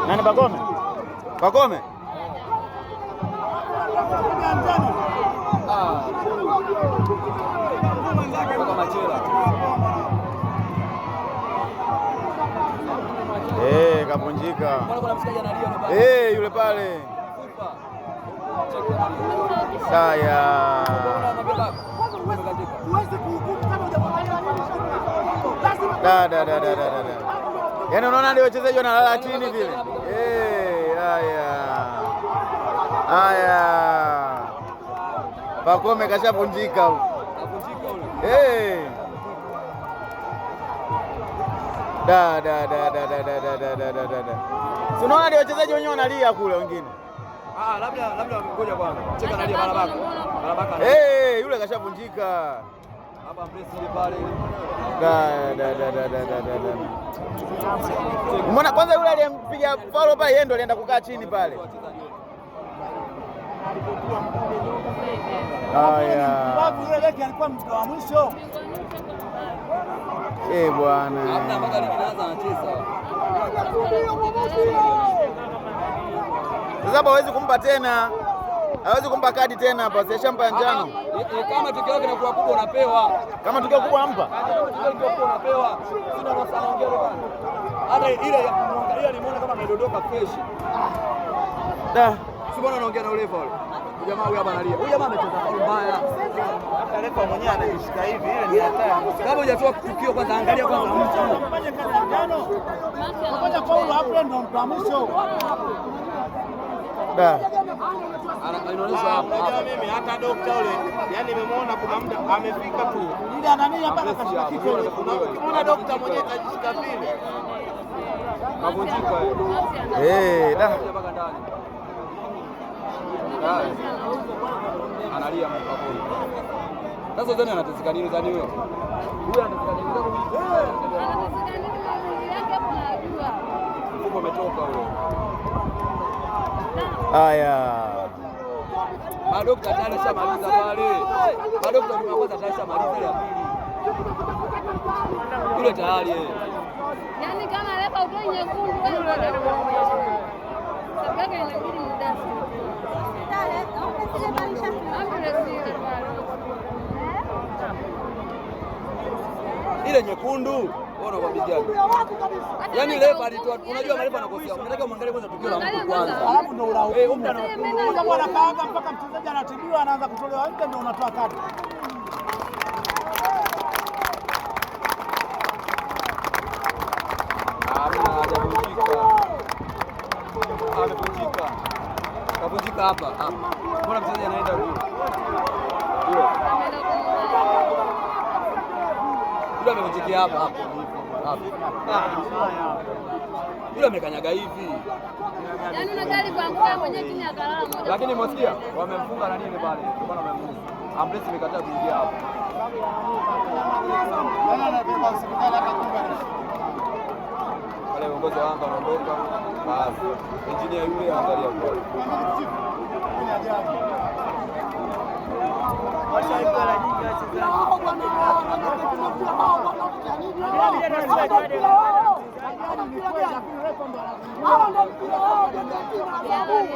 Nani Pacome? Pacome? Kapunjika. Yule pale. Saya. Yaani unaona ndio wachezaji wanalala chini vile. Haya. Pacome kashapunjika huko. Si unaona ndio wachezaji wenyewe wanalia kule wengine. Labda ngoja kwanza. Cheka analia Balabaka. Yule kashavunjika. Hapa Mpresi pale. Umeona kwanza yule aliyempiga faulo pale yeye ndo alienda kukaa chini pale. Haya. Babu yule leki alikuwa mtu wa mwisho. Bwana. Hata mpaka ligi inaanza anacheza. Sasa hawezi kumpa tena. Hawezi kumpa kadi tena hapa, si shampa njano. Kama tukio lake linakuwa kubwa unapewa. Kama tukio kubwa anampa. Tukio kubwa unapewa. Sina kosa anaongea bwana. Hata ile ya kumwangalia nimeona kama amedondoka fresh. Si bwana anaongea na ule pale. Jamaa huyu hapa analia. Huyu jamaa amecheza faulu mbaya. Hata refa mwenyewe anajishika hivi, ile ni hatari. Kama hujatoa tukio kwanza angalia kwanza mtu. Fanya kazi ya njano. Fanya faulu hapo ndo mtu wa mwisho. Inaonyesha hapa. Mimi hata dokta ule, yani nimemuona kuna muda amefika tu. Ile anania mpaka kashika kichwa. Unaona dokta mwenyewe kajishika vile. Kavunjika mpaka ndani. Analia mapaponi. Sasa zani anateseka nini zani wewe? Huyu anateseka nini? Anateseka nini mwili yake hapo najua. Mfuko umetoka huyo. Haya. Madokta tayari shamaliza pale. Madokta ni kwanza tayari shamaliza ile ya pili. Yule tayari yeye. Yaani kama refa utoi nyekundu wewe. Sababu yake inabidi mdasi. Ile nyekundu ona kwa bijaji. Yaani refa alitoa, unajua marefa anakosea. Unataka muangalie kwanza tukio la mtu kwanza. Alafu ndo unahukumu. Kama anakaaga mpaka mchezaji anatibiwa anaanza kutolewa nje ndio unatoa kadi. Amevunjika. Kavunjika hapa. Mbona mchezaji anaenda huko? Yule amevunjikia hapa. Yule amekanyaga hivi. Yaani una gari kwa mkoa mwenyewe chini ya kalala moja. Lakini mwasikia wamemfunga na nini pale? Kwa maana wamemfunga. Ambresi imekataa kuingia hapa. Wale viongozi wa Yanga wanaondoka. Basi. Engineer yule angalia kwa. Yaani